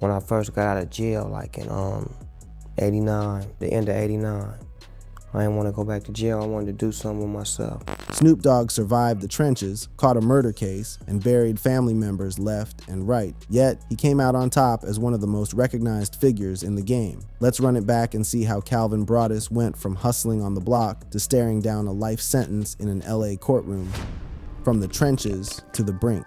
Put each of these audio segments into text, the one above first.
when I first got out of jail, like in 89, the end of 89. I didn't want to go back to jail. I wanted to do something with myself. Snoop Dogg survived the trenches, caught a murder case, and buried family members left and right. Yet, he came out on top as one of the most recognized figures in the game. Let's run it back and see how Calvin Broadus went from hustling on the block to staring down a life sentence in an LA courtroom. From the trenches to the brink.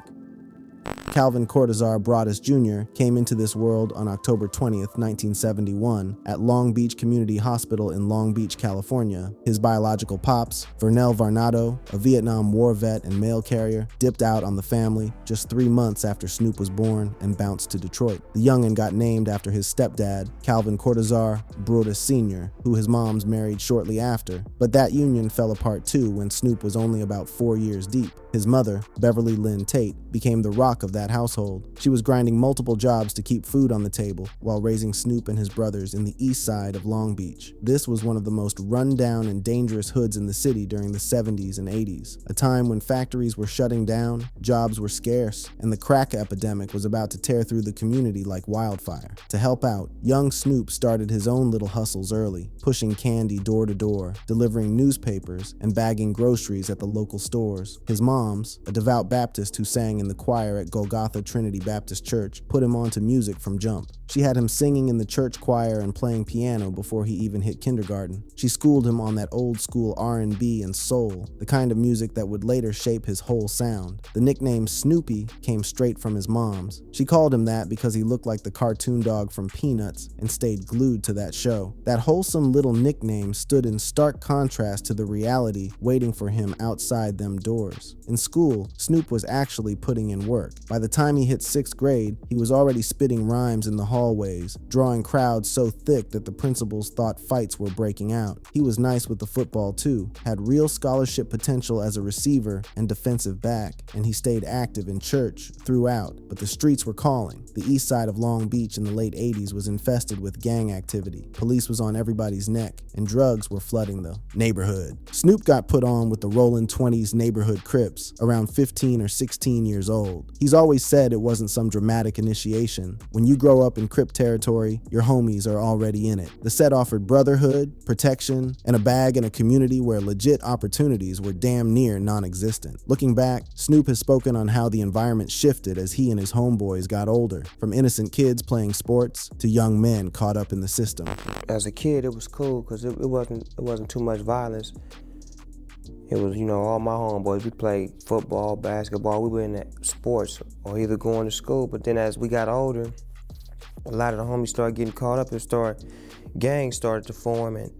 Calvin Cortazar Broadus Jr. came into this world on October 20th, 1971, at Long Beach Community Hospital in Long Beach, California. His biological pops, Vernell Varnado, a Vietnam War vet and mail carrier, dipped out on the family just 3 months after Snoop was born and bounced to Detroit. The youngin' got named after his stepdad, Calvin Cortazar Broadus Sr., who his moms married shortly after. But that union fell apart too when Snoop was only about 4 years deep. His mother, Beverly Lynn Tate, became the rock of that household. She was grinding multiple jobs to keep food on the table while raising Snoop and his brothers in the east side of Long Beach. This was one of the most run-down and dangerous hoods in the city during the 70s and 80s, a time when factories were shutting down, jobs were scarce, and the crack epidemic was about to tear through the community like wildfire. To help out, young Snoop started his own little hustles early, pushing candy door to door, delivering newspapers, and bagging groceries at the local stores. His mom, a devout Baptist who sang in the choir at Golgotha Trinity Baptist Church, put him on to music from jump. She had him singing in the church choir and playing piano before he even hit kindergarten. She schooled him on that old school R&B and soul, the kind of music that would later shape his whole sound. The nickname Snoopy came straight from his mom's. She called him that because he looked like the cartoon dog from Peanuts and stayed glued to that show. That wholesome little nickname stood in stark contrast to the reality waiting for him outside them doors. In school, Snoop was actually putting in work. By the time he hit 6th grade, he was already spitting rhymes in the hallways, drawing crowds so thick that the principals thought fights were breaking out. He was nice with the football too, had real scholarship potential as a receiver and defensive back, and he stayed active in church throughout. But the streets were calling. The east side of Long Beach in the late 80s was infested with gang activity. Police was on everybody's neck, and drugs were flooding the neighborhood. Snoop got put on with the Rollin' 20s neighborhood Crips, around 15 or 16 years old. He's always said it wasn't some dramatic initiation. When you grow up in Crip territory, your homies are already in it. The set offered brotherhood, protection, and a bag in a community where legit opportunities were damn near non-existent. Looking back, Snoop has spoken on how the environment shifted as he and his homeboys got older, from innocent kids playing sports to young men caught up in the system. As a kid, it was cool because it wasn't too much violence. It was, all my homeboys, we played football, basketball, we were in that sports or either going to school. But then as we got older, a lot of the homies started getting caught up and gangs started to form, and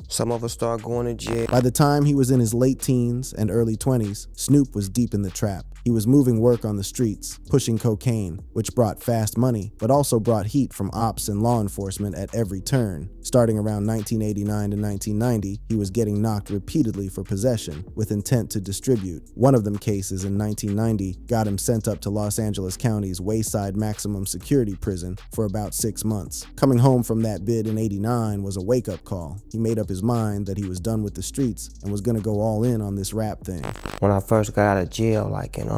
some of us started going to jail. By the time he was in his late teens and early 20s, Snoop was deep in the trap. He was moving work on the streets, pushing cocaine, which brought fast money, but also brought heat from ops and law enforcement at every turn. Starting around 1989 to 1990, he was getting knocked repeatedly for possession, with intent to distribute. One of them cases in 1990 got him sent up to Los Angeles County's Wayside Maximum Security Prison for about 6 months. Coming home from that bid in '89 was a wake-up call. He made up his mind that he was done with the streets and was gonna go all in on this rap thing. When I first got out of jail, like in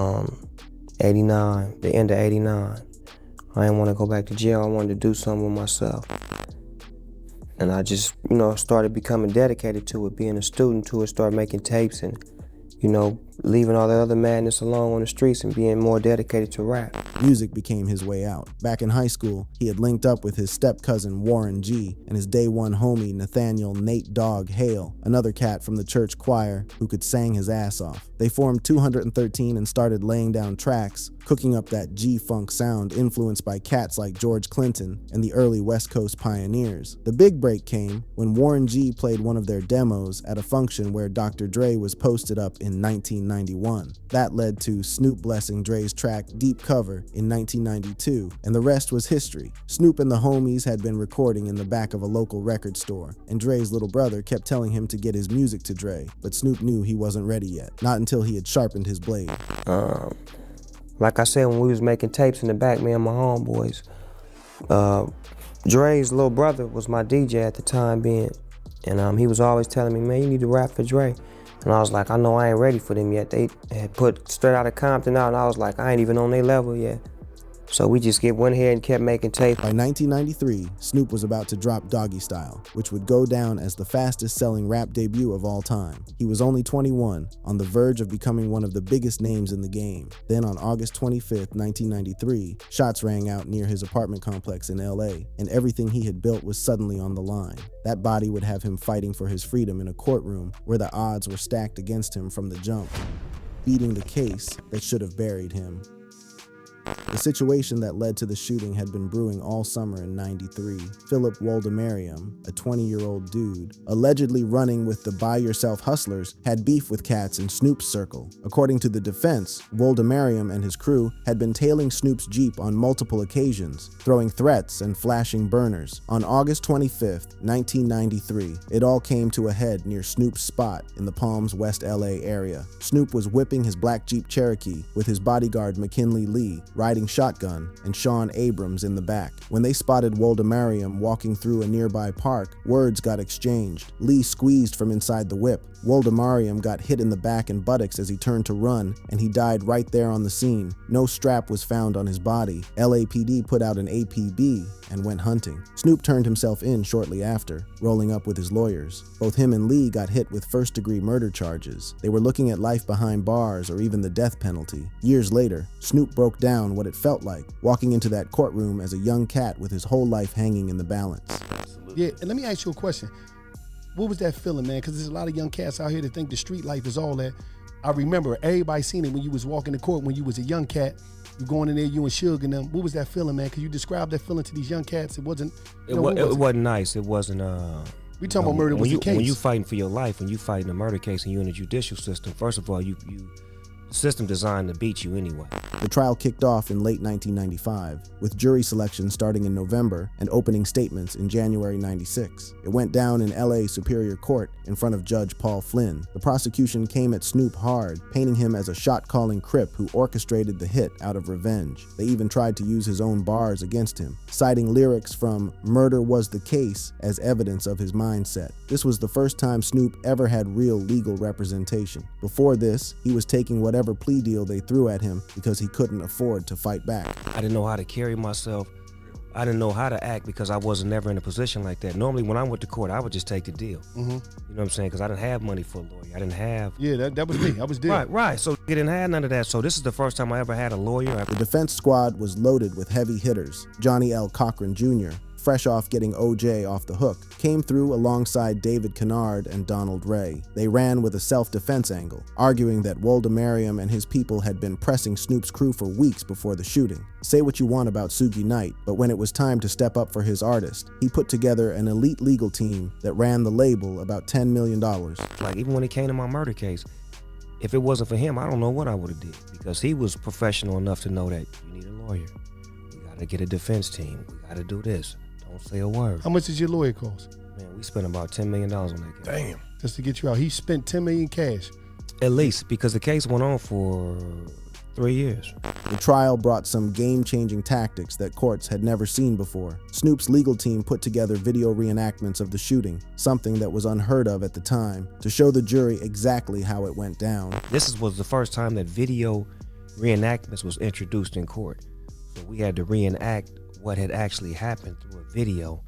89, the end of 89, I didn't want to go back to jail. I wanted to do something with myself. And I just, started becoming dedicated to it, being a student to it, started making tapes and, leaving all the other madness alone on the streets and being more dedicated to rap. Music became his way out. Back in high school, he had linked up with his step-cousin Warren G and his day one homie Nathaniel Nate Dogg Hale, another cat from the church choir who could sang his ass off. They formed 213 and started laying down tracks, cooking up that G-funk sound influenced by cats like George Clinton and the early West Coast pioneers. The big break came when Warren G played one of their demos at a function where Dr. Dre was posted up in 1991. That led to Snoop blessing Dre's track Deep Cover in 1992, and the rest was history. Snoop and the homies had been recording in the back of a local record store, and Dre's little brother kept telling him to get his music to Dre, but Snoop knew he wasn't ready yet, not until he had sharpened his blade. Like I said, when we was making tapes in the back, me and my homeboys, Dre's little brother was my DJ at the time being, and he was always telling me, man, you need to rap for Dre. And I was like, I know I ain't ready for them yet. They had put Straight Outta Compton out, and I was like, I ain't even on their level yet. So we just went ahead and kept making tapes. By 1993, Snoop was about to drop Doggy Style, which would go down as the fastest-selling rap debut of all time. He was only 21, on the verge of becoming one of the biggest names in the game. Then on August 25th, 1993, shots rang out near his apartment complex in LA, and everything he had built was suddenly on the line. That body would have him fighting for his freedom in a courtroom where the odds were stacked against him from the jump, beating the case that should have buried him. The situation that led to the shooting had been brewing all summer in '93. Philip Woldemariam, a 20-year-old dude, allegedly running with the Buy Yourself hustlers, had beef with cats in Snoop's circle. According to the defense, Woldemariam and his crew had been tailing Snoop's Jeep on multiple occasions, throwing threats and flashing burners. On August 25th, 1993, it all came to a head near Snoop's spot in the Palms West LA area. Snoop was whipping his black Jeep Cherokee with his bodyguard McKinley Lee riding shotgun, and Sean Abrams in the back. When they spotted Woldemariam walking through a nearby park, words got exchanged. Lee squeezed from inside the whip. Woldemariam got hit in the back and buttocks as he turned to run, and he died right there on the scene. No strap was found on his body. LAPD put out an APB and went hunting. Snoop turned himself in shortly after, rolling up with his lawyers. Both him and Lee got hit with first-degree murder charges. They were looking at life behind bars or even the death penalty. Years later, Snoop broke down what it felt like walking into that courtroom as a young cat with his whole life hanging in the balance. Yeah, and let me ask you a question. What was that feeling, man? Because there's a lot of young cats out here that think the street life is all that. I remember everybody seen it when you was walking the court when you was a young cat. You going in there, you and Suge and them. What was that feeling, man? Could you describe that feeling to these young cats? It wasn't. It wasn't nice. It wasn't. We talking about murder was the case. When you fighting for your life, when you fighting a murder case, and you in the judicial system, first of all, the system designed to beat you anyway. The trial kicked off in late 1995, with jury selection starting in November and opening statements in January '96. It went down in LA Superior Court in front of Judge Paul Flynn. The prosecution came at Snoop hard, painting him as a shot-calling Crip who orchestrated the hit out of revenge. They even tried to use his own bars against him, citing lyrics from Murder Was the Case as evidence of his mindset. This was the first time Snoop ever had real legal representation. Before this, he was taking whatever plea deal they threw at him because he couldn't afford to fight back. I didn't know how to carry myself. I didn't know how to act because I wasn't never in a position like that. Normally when I went to court, I would just take the deal. You know what I'm saying? Because I didn't have money for a lawyer. I didn't have... Yeah, that was me. I was there. Right. So I didn't have none of that. So this is the first time I ever had a lawyer. The defense squad was loaded with heavy hitters. Johnny L. Cochran Jr., fresh off getting OJ off the hook, came through alongside David Kennard and Donald Ray. They ran with a self-defense angle, arguing that Woldemariam and his people had been pressing Snoop's crew for weeks before the shooting. Say what you want about Suge Knight, but when it was time to step up for his artist, he put together an elite legal team that ran the label about $10 million. Like, even when it came to my murder case, if it wasn't for him, I don't know what I would have did, because he was professional enough to know that you need a lawyer. We gotta get a defense team. We gotta do this. Don't say a word. How much does your lawyer cost? Man, we spent about $10 million on that case. Damn. Just to get you out. He spent $10 million cash. At least, because the case went on for 3 years. The trial brought some game-changing tactics that courts had never seen before. Snoop's legal team put together video reenactments of the shooting, something that was unheard of at the time, to show the jury exactly how it went down. This was the first time that video reenactments was introduced in court. So we had to reenact what had actually happened through a video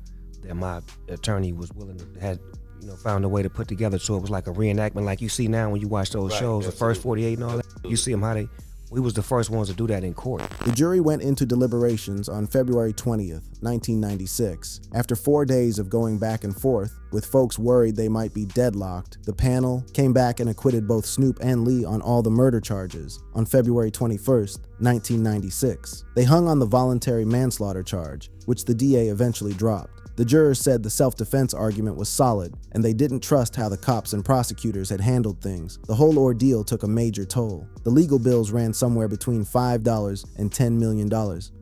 that my attorney was willing to found a way to put together, so it was like a reenactment like you see now when you watch those shows, the first 48 and all that. You see them how we was the first ones to do that in court. The jury went into deliberations on February 20th, 1996. After 4 days of going back and forth, with folks worried they might be deadlocked, the panel came back and acquitted both Snoop and Lee on all the murder charges on February 21st, 1996. They hung on the voluntary manslaughter charge, which the DA eventually dropped. The jurors said the self-defense argument was solid, and they didn't trust how the cops and prosecutors had handled things. The whole ordeal took a major toll. The legal bills ran somewhere between $5 and $10 million.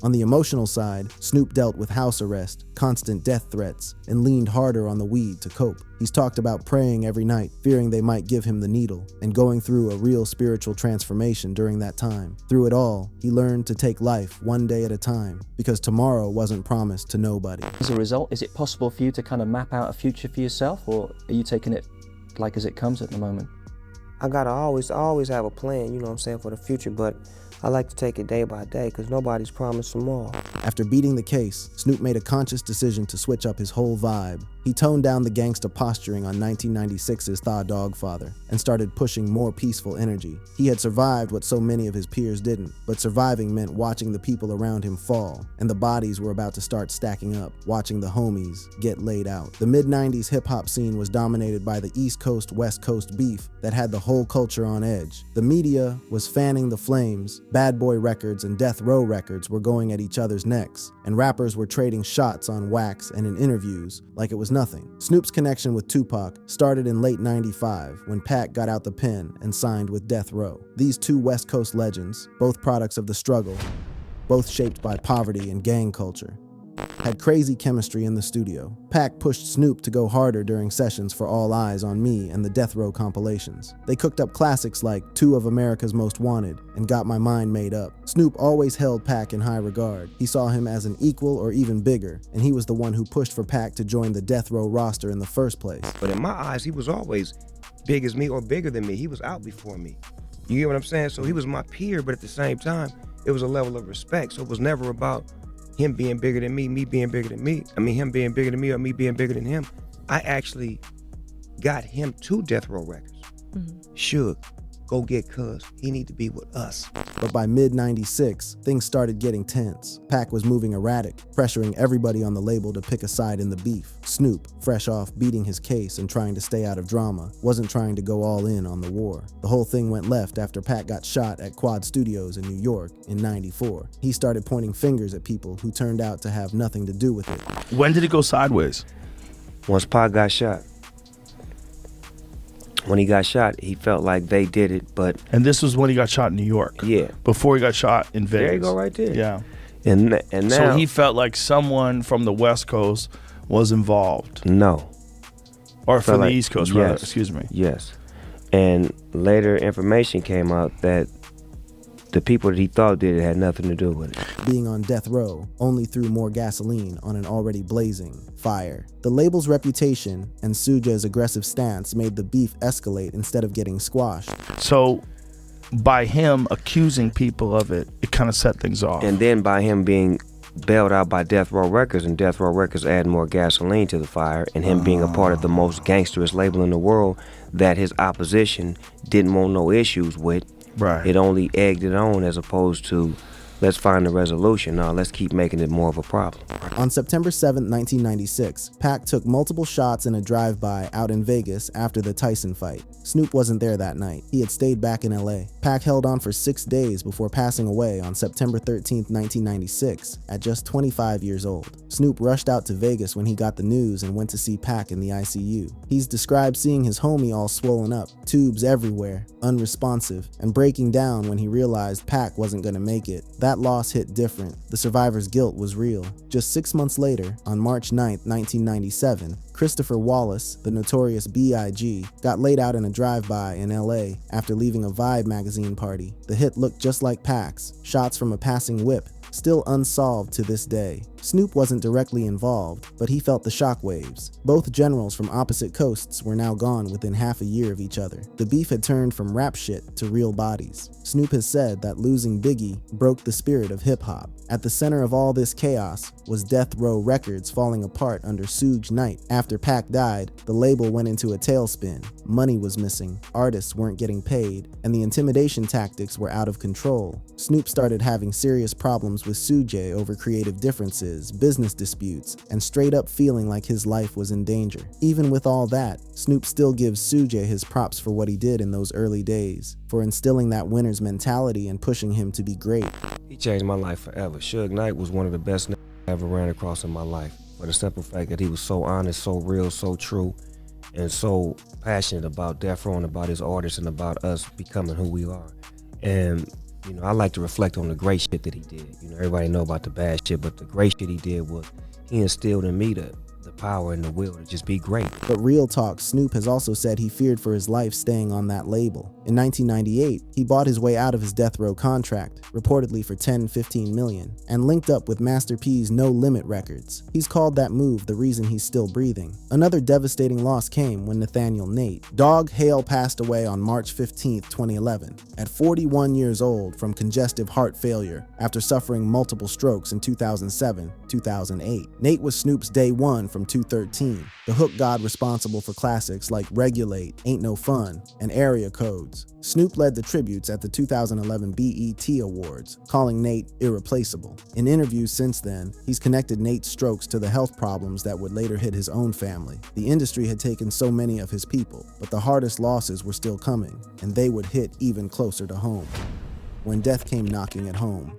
On the emotional side, Snoop dealt with house arrest, constant death threats, and leaned harder on the weed to cope. He's talked about praying every night, fearing they might give him the needle, and going through a real spiritual transformation during that time. Through it all, he learned to take life one day at a time, because tomorrow wasn't promised to nobody. As a result, is it possible for you to kind of map out a future for yourself, or are you taking it like as it comes at the moment? I gotta always have a plan, you know what I'm saying, for the future, but I like to take it day by day because nobody's promised tomorrow. After beating the case, Snoop made a conscious decision to switch up his whole vibe. He toned down the gangsta posturing on 1996's Thaw Dog Father and started pushing more peaceful energy. He had survived what so many of his peers didn't, but surviving meant watching the people around him fall, and the bodies were about to start stacking up, watching the homies get laid out. The mid-90s hip-hop scene was dominated by the East Coast, West Coast beef that had the whole culture on edge. The media was fanning the flames, Bad Boy Records and Death Row Records were going at each other's necks, and rappers were trading shots on wax and in interviews like it was nothing. Snoop's connection with Tupac started in late '95 when Pac got out the pen and signed with Death Row. These two West Coast legends, both products of the struggle, both shaped by poverty and gang culture, had crazy chemistry in the studio. Pac pushed Snoop to go harder during sessions for All Eyes on Me and the Death Row compilations. They cooked up classics like Two of America's Most Wanted and Got My Mind Made Up. Snoop always held Pac in high regard. He saw him as an equal or even bigger, and he was the one who pushed for Pac to join the Death Row roster in the first place. But in my eyes, he was always big as me or bigger than me. He was out before me. You get what I'm saying? So he was my peer, but at the same time, it was a level of respect. So it was never about him being bigger than me being bigger than me. I mean, him being bigger than me or me being bigger than him. I actually got him to Death Row Records. Suge, go get Cuz. He need to be with us. But by mid-96, things started getting tense. Pac was moving erratic, pressuring everybody on the label to pick a side in the beef. Snoop, fresh off beating his case and trying to stay out of drama, wasn't trying to go all in on the war. The whole thing went left after Pac got shot at Quad Studios in New York in '94. He started pointing fingers at people who turned out to have nothing to do with it. When did it go sideways? Once Pac got shot. When he got shot, he felt like they did it, but And this was when he got shot in New York. yeah. Before he got shot in Vegas. There you go right there. Yeah. And now, So he felt like someone from the West Coast was involved. no. Or from the like- East Coast, rather. yes. Excuse me. Yes. And later information came out that the people that he thought did it had nothing to do with it. Being on death row only threw more gasoline on an already blazing fire. The label's reputation and Suja's aggressive stance made the beef escalate instead of getting squashed. So by him accusing people of it, it kind of set things off. And then by him being bailed out by Death Row Records, and Death Row Records adding more gasoline to the fire, and him being a part of the most gangsterous label in the world that his opposition didn't want no issues with. Right. It only egged it on, as opposed to, let's find a resolution. No, let's keep making it more of a problem. On September 7, 1996, Pac took multiple shots in a drive-by out in Vegas after the Tyson fight. Snoop wasn't there that night. He had stayed back in LA. Pac held on for 6 days before passing away on September 13, 1996, at just 25 years old. Snoop rushed out to Vegas when he got the news and went to see Pac in the ICU. He's described seeing his homie all swollen up, tubes everywhere, unresponsive, and breaking down when he realized Pac wasn't gonna make it. That loss hit different. The survivor's guilt was real. Just 6 months later, on March 9, 1997, Christopher Wallace, the notorious B.I.G., got laid out in a drive-by in LA after leaving a Vibe magazine party. The hit looked just like Pac's, shots from a passing whip, still unsolved to this day. Snoop wasn't directly involved, but he felt the shockwaves. Both generals from opposite coasts were now gone within half a year of each other. The beef had turned from rap shit to real bodies. Snoop has said that losing Biggie broke the spirit of hip-hop. At the center of all this chaos was Death Row Records falling apart under Suge Knight. After Pac died, the label went into a tailspin. Money was missing, artists weren't getting paid, and the intimidation tactics were out of control. Snoop started having serious problems with Suge over creative differences, business disputes, and straight up feeling like his life was in danger. Even with all that, Snoop still gives Suge his props for what he did in those early days, for instilling that winner's mentality and pushing him to be great. He changed my life forever. Suge Knight was one of the best niggas I ever ran across in my life. For the simple fact that he was so honest, so real, so true, and so passionate about Death Row and about his artists and about us becoming who we are. And you know, I like to reflect on the great shit that he did. You know, everybody know about the bad shit, but the great shit he did was he instilled in me the power and the will to just be great. But real talk, Snoop has also said he feared for his life staying on that label. In 1998, he bought his way out of his death row contract, reportedly for $10-15 million, and linked up with Master P's No Limit Records. He's called that move the reason he's still breathing. Another devastating loss came when Nathaniel Nate, Dog Hale, passed away on March 15, 2011, at 41 years old from congestive heart failure after suffering multiple strokes in 2007-2008. Nate was Snoop's day one from 213, the hook god responsible for classics like Regulate, Ain't No Fun, and Area Codes. Snoop led the tributes at the 2011 BET Awards, calling Nate irreplaceable. In interviews since then, he's connected Nate's strokes to the health problems that would later hit his own family. The industry had taken so many of his people, but the hardest losses were still coming, and they would hit even closer to home. When death came knocking at home.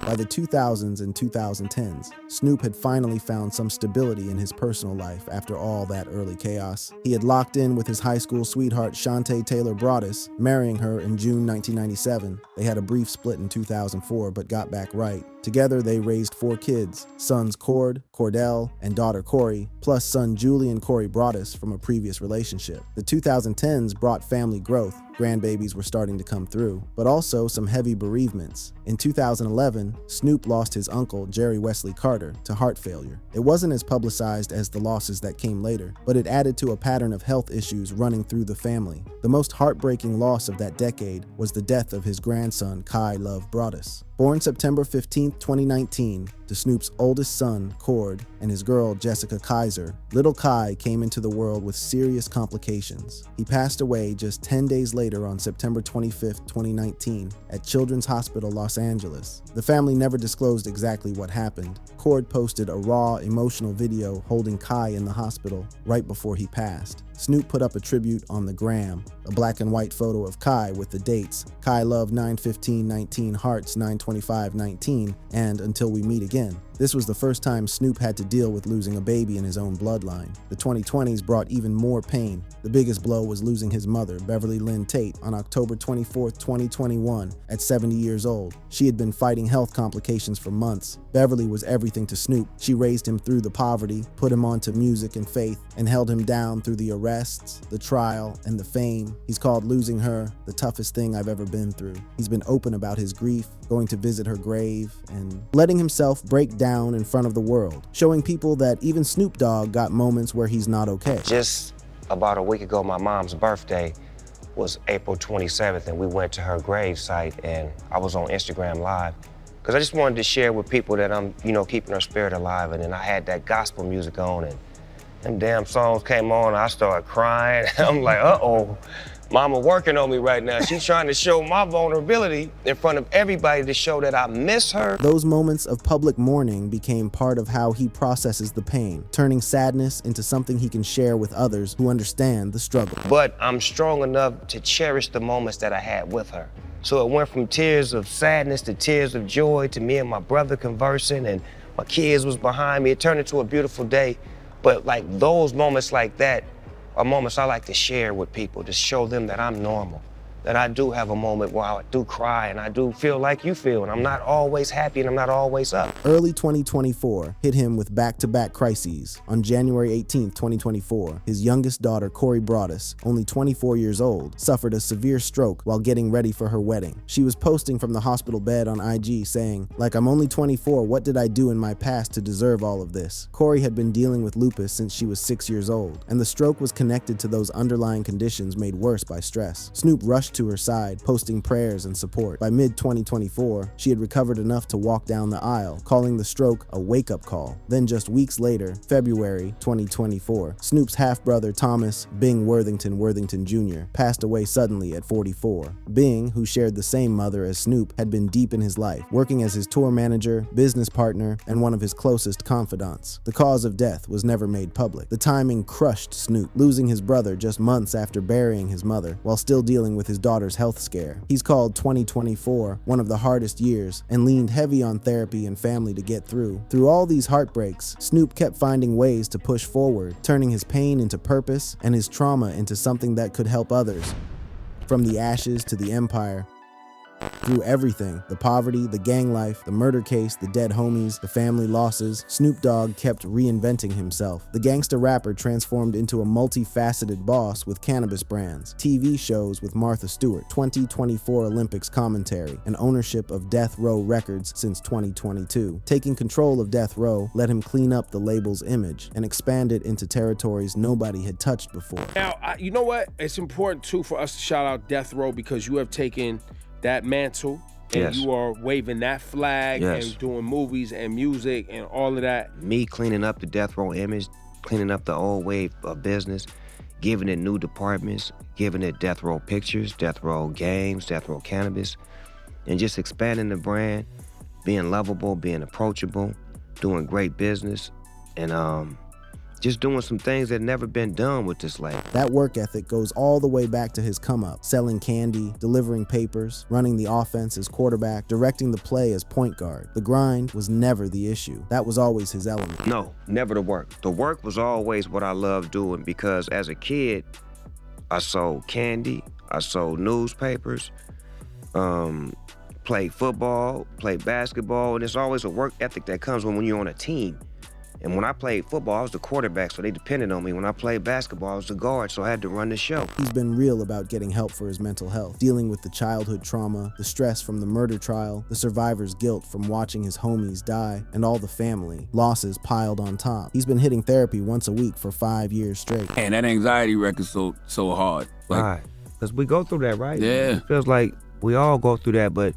By the 2000s and 2010s, Snoop had finally found some stability in his personal life after all that early chaos. He had locked in with his high school sweetheart Shantae Taylor Broadus, marrying her in June 1997. They had a brief split in 2004, but got back right. Together, they raised 4 kids, sons Cord, Cordell, and daughter Corey, plus son Julian Corey Broadus from a previous relationship. The 2010s brought family growth. Grandbabies were starting to come through, but also some heavy bereavements. In 2011, Snoop lost his uncle, Jerry Wesley Carter, to heart failure. It wasn't as publicized as the losses that came later, but it added to a pattern of health issues running through the family. The most heartbreaking loss of that decade was the death of his grandson, Kai Love Broadus. Born September 15, 2019, to Snoop's oldest son, Cord, and his girl, Jessica Kaiser, little Kai came into the world with serious complications. He passed away just 10 days later on September 25, 2019, at Children's Hospital, Los Angeles. The family never disclosed exactly what happened. Cord posted a raw, emotional video holding Kai in the hospital right before he passed. Snoop put up a tribute on the gram, a black and white photo of Kai with the dates, Kai Love 9/15/19, Hearts 9/25/19, and Until We Meet Again. This was the first time Snoop had to deal with losing a baby in his own bloodline. The 2020s brought even more pain. The biggest blow was losing his mother, Beverly Lynn Tate, on October 24, 2021, at 70 years old. She had been fighting health complications for months. Beverly was everything to Snoop. She raised him through the poverty, put him onto music and faith, and held him down through the arrests, the trial, and the fame. He's called losing her the toughest thing I've ever been through. He's been open about his grief, going to visit her grave, and letting himself break down in front of the world, showing people that even Snoop Dogg got moments where he's not okay. Just about a week ago, my mom's birthday was April 27th, and we went to her grave site, and I was on Instagram Live, because I just wanted to share with people that I'm, keeping her spirit alive, and then I had that gospel music on, and them damn songs came on, and I started crying. I'm like, uh-oh. Mama working on me right now. She's trying to show my vulnerability in front of everybody to show that I miss her. Those moments of public mourning became part of how he processes the pain, turning sadness into something he can share with others who understand the struggle. But I'm strong enough to cherish the moments that I had with her. So it went from tears of sadness to tears of joy to me and my brother conversing, and my kids was behind me. It turned into a beautiful day. But like those moments like that are moments I like to share with people, to show them that I'm normal, that I do have a moment where I do cry and I do feel like you feel, and I'm not always happy and I'm not always up. Early 2024 hit him with back-to-back crises. On January 18, 2024, his youngest daughter, Corey Broadus, only 24 years old, suffered a severe stroke while getting ready for her wedding. She was posting from the hospital bed on IG saying, "Like, I'm only 24, what did I do in my past to deserve all of this?" Corey had been dealing with lupus since she was 6 years old, and the stroke was connected to those underlying conditions made worse by stress. Snoop rushed to her side, posting prayers and support. By mid-2024, she had recovered enough to walk down the aisle, calling the stroke a wake-up call. Then just weeks later, February 2024, Snoop's half-brother Thomas Bing Worthington Jr. passed away suddenly at 44. Bing, who shared the same mother as Snoop, had been deep in his life, working as his tour manager, business partner, and one of his closest confidants. The cause of death was never made public. The timing crushed Snoop, losing his brother just months after burying his mother, while still dealing with his daughter's health scare. He's called 2024 one of the hardest years and leaned heavy on therapy and family to get through. Through all these heartbreaks, Snoop kept finding ways to push forward, turning his pain into purpose and his trauma into something that could help others. From the ashes to the empire, Through everything, the poverty, the gang life, the murder case, the dead homies, the family losses, Snoop Dogg kept reinventing himself. The gangsta rapper transformed into a multifaceted boss with cannabis brands, TV shows with Martha Stewart, 2024 Olympics commentary, and ownership of Death Row Records since 2022. Taking control of Death Row let him clean up the label's image and expand it into territories nobody had touched before. Now, you know what? It's important too for us to shout out Death Row because you have taken that mantle and Yes. you are waving that flag Yes. and doing movies and music and all of that. Me cleaning up the Death Row image, cleaning up the old way of business, giving it new departments, giving it Death Row Pictures, Death Row Games, Death Row Cannabis, and just expanding the brand, being lovable, being approachable, doing great business, and just doing some things that never been done with this label. That work ethic goes all the way back to his come up, selling candy, delivering papers, running the offense as quarterback, directing the play as point guard. The grind was never the issue. That was always his element. No, never the work. The work was always what I loved doing because as a kid, I sold candy, I sold newspapers, played football, played basketball, and it's always a work ethic that comes when you're on a team. And when I played football, I was the quarterback, so they depended on me. When I played basketball, I was the guard, so I had to run the show. He's been real about getting help for his mental health, dealing with the childhood trauma, the stress from the murder trial, the survivor's guilt from watching his homies die, and all the family losses piled on top. He's been hitting therapy once a week for 5 years straight. And that anxiety record's so hard. Like, Right. Because we go through that, right? Yeah. It feels like we all go through that, but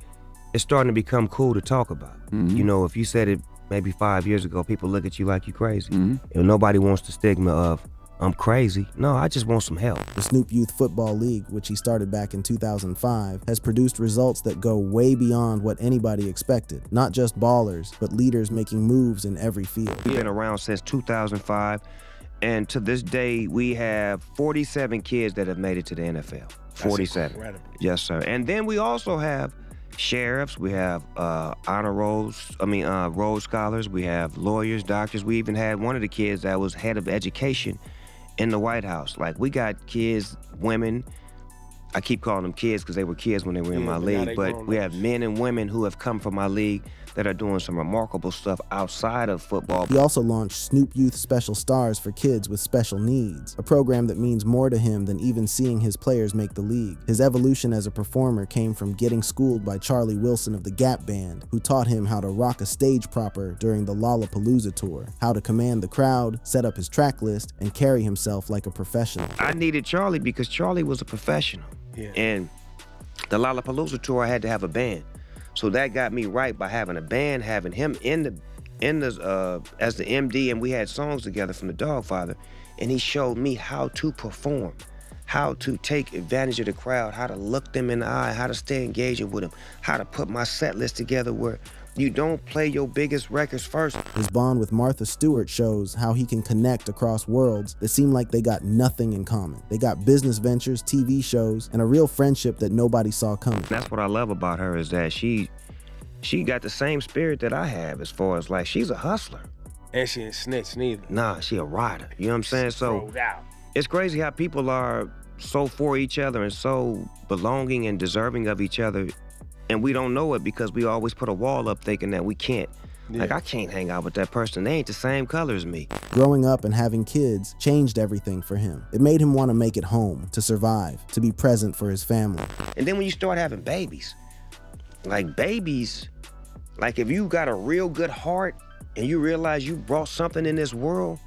it's starting to become cool to talk about. You know, if you said it maybe 5 years ago, people look at you like you crazy. And nobody wants the stigma of, I'm crazy. No, I just want some help. The Snoop Youth Football League, which he started back in 2005, has produced results that go way beyond what anybody expected. Not just ballers, but leaders making moves in every field. We've been around since 2005, and to this day, we have 47 kids that have made it to the NFL. 47. incredible. Yes, sir. And then we also have sheriffs, we have Rhodes Scholars, we have lawyers, doctors. We even had one of the kids that was head of education in the White House. Like, we got kids, women. I keep calling them kids because they were kids when they were in my but now league, they but grown we ups. have men and women who have come from my league that are doing some remarkable stuff outside of football. He also launched Snoop Youth Special Stars for kids with special needs, a program that means more to him than even seeing his players make the league. His evolution as a performer came from getting schooled by Charlie Wilson of the Gap Band, who taught him how to rock a stage proper during the Lollapalooza tour, how to command the crowd, set up his track list, and carry himself like a professional. I needed Charlie because Charlie was a professional. Yeah. And the Lollapalooza tour, I had to have a band. So that got me right by having a band, having him in the as the MD, and we had songs together from the Dogfather. And he showed me how to perform, how to take advantage of the crowd, how to look them in the eye, how to stay engaging with them, how to put my set list together where you don't play your biggest records first. His bond with Martha Stewart shows how he can connect across worlds that seem like they got nothing in common. They got business ventures, TV shows, and a real friendship that nobody saw coming. That's what I love about her, is that she got the same spirit that I have, as far as like, she's a hustler. And she ain't snitch neither. Nah, she a rider. You know what I'm saying? So Rolled out. it's crazy how people are so for each other and so belonging and deserving of each other, and we don't know it because we always put a wall up thinking that we can't. Like, I can't hang out with that person. They ain't the same color as me. Growing up and having kids changed everything for him. It made him want to make it home, to survive, to be present for his family. And then when you start having babies, like if you got a real good heart and you realize you brought something in this world,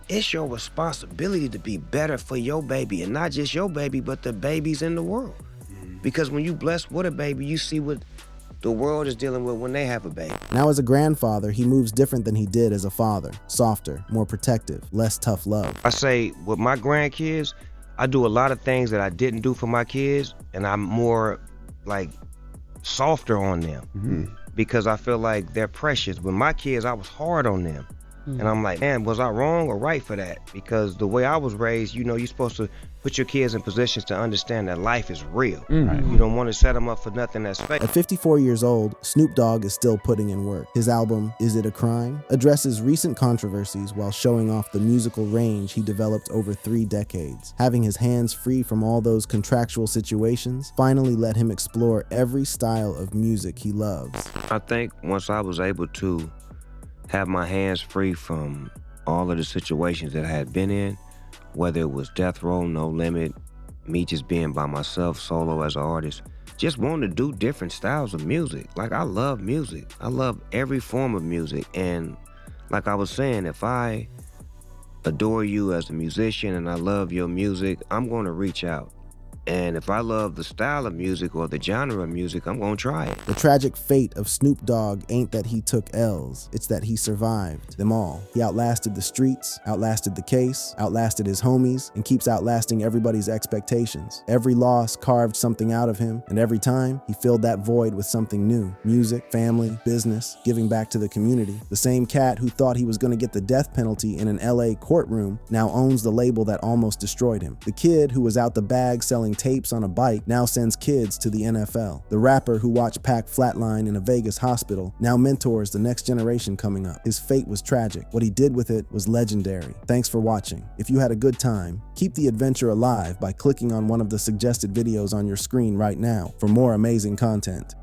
it's your responsibility to be better for your baby, and not just your baby, but the babies in the world. Because when you blessed with a baby, you see what the world is dealing with when they have a baby. Now as a grandfather, he moves different than he did as a father. Softer, more protective, less tough love. I say with my grandkids, I do a lot of things that I didn't do for my kids, and I'm more like softer on them because I feel like they're precious. With my kids, I was hard on them. And I'm like, man, was I wrong or right for that? Because the way I was raised, you know, you're supposed to put your kids in positions to understand that life is real. You don't want to set them up for nothing that's fake. At 54 years old, Snoop Dogg is still putting in work. His album, Is It a Crime?, addresses recent controversies while showing off the musical range he developed over 3 decades. Having his hands free from all those contractual situations finally let him explore every style of music he loves. I think once I was able to have my hands free from all of the situations that I had been in, whether it was death row, no limit, me just being by myself, solo as an artist, just wanting to do different styles of music. Like, I love music. I love every form of music. And like I was saying, if I adore you as a musician and I love your music, I'm going to reach out. And if I love the style of music or the genre of music, I'm gonna try it. The tragic fate of Snoop Dogg ain't that he took L's, it's that he survived them all. He outlasted the streets, outlasted the case, outlasted his homies, and keeps outlasting everybody's expectations. Every loss carved something out of him, and every time, he filled that void with something new. Music, family, business, giving back to the community. The same cat who thought he was gonna get the death penalty in an LA courtroom now owns the label that almost destroyed him. The kid who was out the bag selling tapes on a bike now sends kids to the NFL. The rapper who watched Pac flatline in a Vegas hospital now mentors the next generation coming up. His fate was tragic. What he did with it was legendary. Thanks for watching. If you had a good time, keep the adventure alive by clicking on one of the suggested videos on your screen right now for more amazing content.